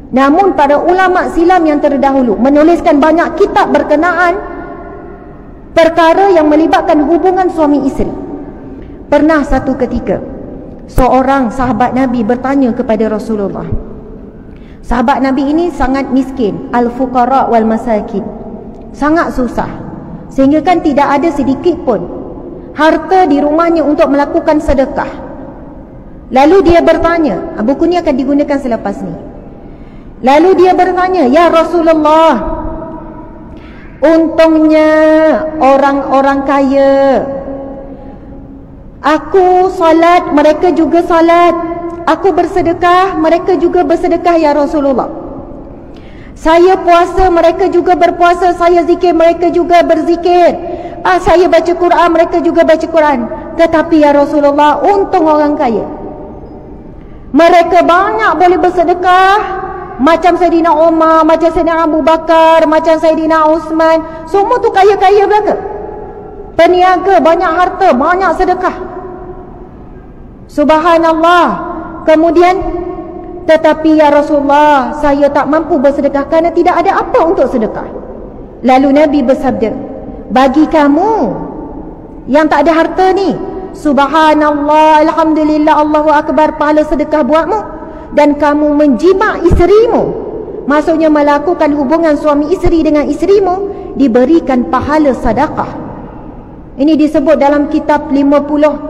Namun para ulama silam yang terdahulu menuliskan banyak kitab berkenaan perkara yang melibatkan hubungan suami isteri. Pernah satu ketika seorang sahabat Nabi bertanya kepada Rasulullah. Sahabat Nabi ini sangat miskin, al-fuqara wal masakin, sangat susah, sehingga kan tidak ada sedikit pun harta di rumahnya untuk melakukan sedekah. Lalu dia bertanya, buku ni akan digunakan selepas ni. Lalu dia bertanya, ya Rasulullah, untungnya orang-orang kaya, aku salat, mereka juga salat. Aku bersedekah, mereka juga bersedekah ya Rasulullah. Saya puasa, mereka juga berpuasa. Saya zikir, mereka juga berzikir. Saya baca Quran, mereka juga baca Quran. Tetapi ya Rasulullah, untung orang kaya, mereka banyak boleh bersedekah, macam Saidina Umar, macam Saidina Abu Bakar, macam Saidina Uthman. Semua tu kaya-kaya belaka, peniaga, banyak harta, banyak sedekah. Subhanallah. Kemudian, tetapi ya Rasulullah, saya tak mampu bersedekah kerana tidak ada apa untuk sedekah. Lalu Nabi bersabda, bagi kamu yang tak ada harta ni, subhanallah, alhamdulillah, Allahu Akbar, pahala sedekah buatmu. Dan kamu menjima isterimu, maksudnya melakukan hubungan suami isteri dengan isterimu, diberikan pahala sedekah. Ini disebut dalam kitab 50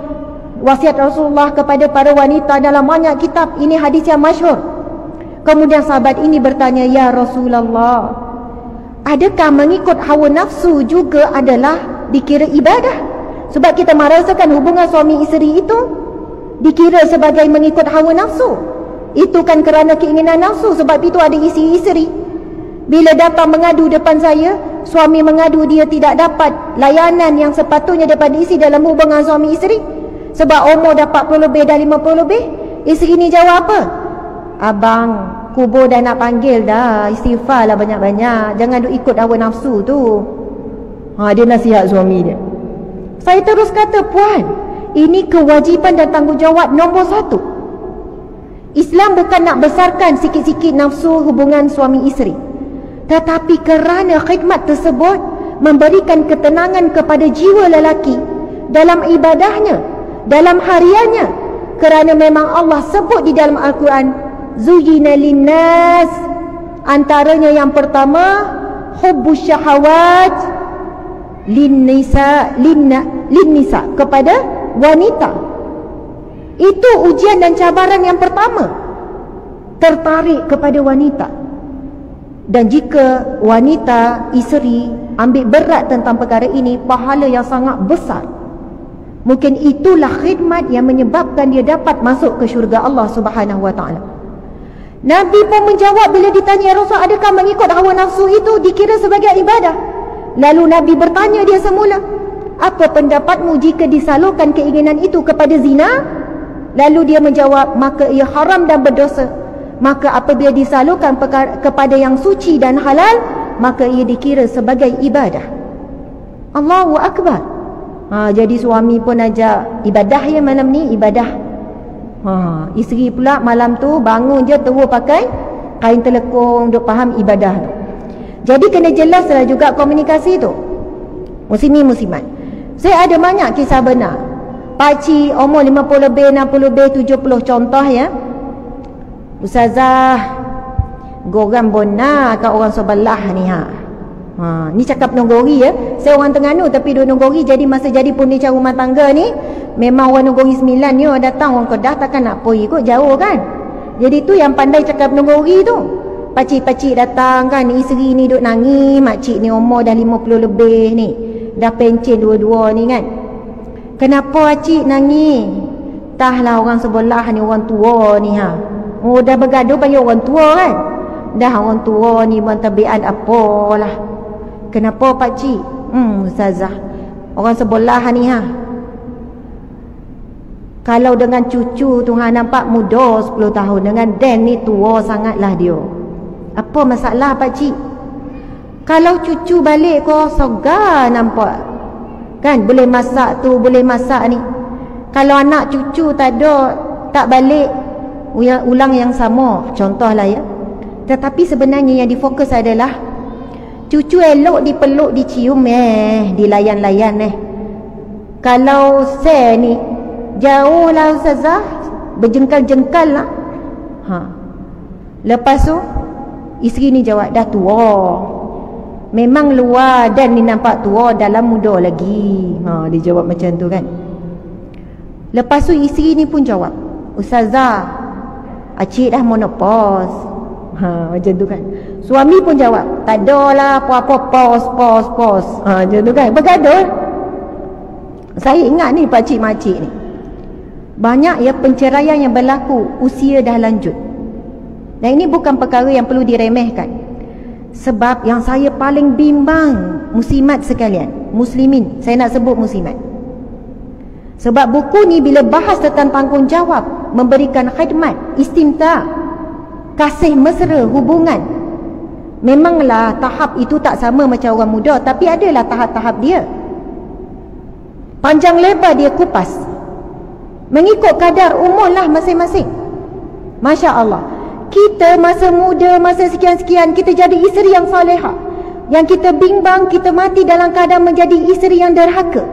wasiat Rasulullah kepada para wanita, dalam banyak kitab. Ini hadis yang masyhur. Kemudian sahabat ini bertanya, ya Rasulullah, adakah mengikut hawa nafsu juga adalah dikira ibadah? Sebab kita merasakan hubungan suami isteri itu dikira sebagai mengikut hawa nafsu. Itu kan kerana keinginan nafsu. Sebab itu ada isteri-isteri bila datang mengadu depan saya, suami mengadu dia tidak dapat layanan yang sepatutnya daripada isteri dalam hubungan suami isteri. Sebab umur dah 40 lebih, dah 50 lebih. Isteri ni jawab apa? Abang, kubur dah nak panggil dah, istighfar lah banyak-banyak, jangan duk ikut hawa nafsu tu. Dia nasihat suami dia. Saya terus kata, puan, ini kewajipan dan tanggungjawab nombor 1. Islam bukan nak besarkan sikit-sikit nafsu hubungan suami isteri, tetapi kerana khidmat tersebut memberikan ketenangan kepada jiwa lelaki dalam ibadahnya, dalam hariannya. Kerana memang Allah sebut di dalam Al-Quran, zuyyina linnas, antaranya yang pertama, hubbus syahawat linnisa, kepada wanita. Itu ujian dan cabaran yang pertama, tertarik kepada wanita. Dan jika wanita, isteri ambil berat tentang perkara ini, pahala yang sangat besar. Mungkin itulah khidmat yang menyebabkan dia dapat masuk ke syurga Allah Subhanahu wa ta'ala. Nabi pun menjawab bila ditanya, ya Rasul, adakah mengikut hawa nafsu itu dikira sebagai ibadah? Lalu Nabi bertanya dia semula, apa pendapatmu jika disalurkan keinginan itu kepada zina? Lalu dia menjawab, maka ia haram dan berdosa. Maka apabila disalurkan kepada yang suci dan halal, maka ia dikira sebagai ibadah. Allahu Akbar. Jadi suami pun ajak ibadah ya malam ni, ibadah. Isteri pula malam tu bangun je terus pakai kain telekung, duk faham ibadah tu. Jadi kena jelaslah juga komunikasi tu. Muslimin muslimat, saya ada banyak kisah benar. Pakcik umur 50 lebih, 60 lebih, 70 contoh ya. Ustazah, gorang bona kat orang sebelah ni ni cakap Nonggori ya. Saya orang Terengganu tapi duduk Nonggori. Jadi masa jadi pembicara rumah tangga ni, memang orang Nonggori 9 ni orang datang, orang Kedah takkan nak pergi kot, jauh kan. Jadi tu yang pandai cakap Nonggori tu. Pakcik-pakcik datang kan, isteri ni duduk nangis, makcik ni umur dah 50 lebih ni, dah pencen dua-dua ni kan. Kenapa pakcik nangis? Entahlah orang sebelah ni orang tua ni dah bergaduh panggil orang tua kan. Dah orang tua ni buat tabiat apalah. Kenapa pakcik? Ustazah, orang sebelah ni kalau dengan cucu tu nampak muda 10 tahun, dengan Dan ni tua sangatlah dia. Apa masalah pakcik? Kalau cucu balik kau segar nampak kan, boleh masak tu, boleh masak ni. Kalau anak cucu tak balik, ulang yang sama, contohlah ya. Tetapi sebenarnya yang difokus adalah cucu elok dipeluk, dicium, dilayan-layan. Kalau saya ni jauh lah ustazah, berjengkal-jengkal lah. Lepas tu isteri ni jawab, dah tua. Memang luar dan ni nampak tua, dalam muda lagi. Dia jawab macam tu kan. Lepas tu isteri ni pun jawab, ustazah, acik dah menopause. Macam tu kan. Suami pun jawab, tak ada lah apa-apa, pause. Macam tu kan. Bergaduh. Saya ingat ni pakcik-makcik ni, banyak ya penceraian yang berlaku usia dah lanjut. Dan ini bukan perkara yang perlu diremehkan. Sebab yang saya paling bimbang, muslimat sekalian, muslimin, saya nak sebut muslimat. Sebab buku ni bila bahas tentang tanggungjawab, memberikan khidmat, istimta', kasih mesra, hubungan, memanglah tahap itu tak sama macam orang muda, tapi adalah tahap-tahap dia. Panjang lebar dia kupas mengikut kadar umur lah masing-masing. Masya Allah, kita masa muda, masa sekian-sekian, kita jadi isteri yang salihah. Yang kita bimbang, kita mati dalam keadaan menjadi isteri yang derhaka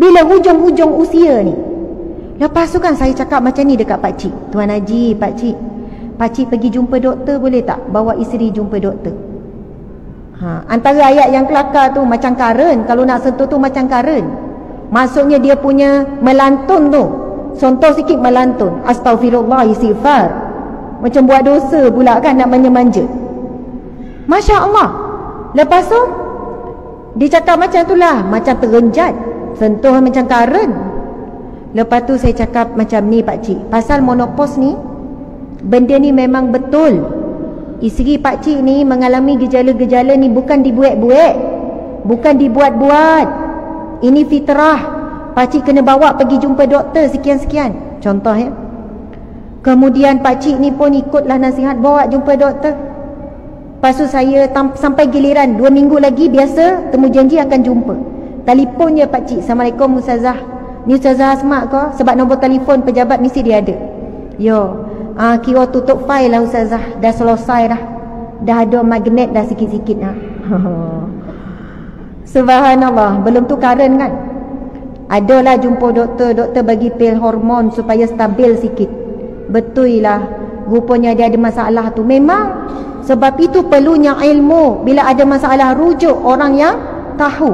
bila hujung-hujung usia ni. Lepas tu kan saya cakap macam ni dekat pakcik, Tuan Haji, pakcik pergi jumpa doktor boleh tak? Bawa isteri jumpa doktor. Antara ayat yang kelakar tu macam karen. Kalau nak sentuh tu macam karen, maksudnya dia punya melantun tu. Contoh sikit melantun, astaghfirullah, istighfar, macam buat dosa pula kan, nak manja-manja. Masya Allah. Lepas tu dia cakap macam tu lah, macam terenjat, sentuh macam karen. Lepas tu saya cakap macam ni pakcik, pasal monopause ni, benda ni memang betul. Isteri pakcik ni mengalami gejala-gejala ni bukan dibuat-buat, bukan dibuat-buat. Ini fitrah. Pakcik kena bawa pergi jumpa doktor sekian-sekian, contoh ya. Kemudian pakcik ni pun ikutlah nasihat, bawa jumpa doktor. Lepas tu saya sampai giliran 2 minggu lagi, biasa temu janji akan jumpa. Telefon je pakcik, Assalamualaikum ustazah, ni ustazah Asma ke? Sebab nombor telefon pejabat mesti dia ada. Yo, kira tutup file lah ustazah, dah selesai dah. Dah ada magnet dah sikit-sikit dah. Subhanallah, belum tu karen kan. Adalah jumpa doktor, doktor bagi pil hormon supaya stabil sikit. Betul lah, rupanya dia ada masalah tu. Memang sebab itu perlunya ilmu. Bila ada masalah, rujuk orang yang tahu.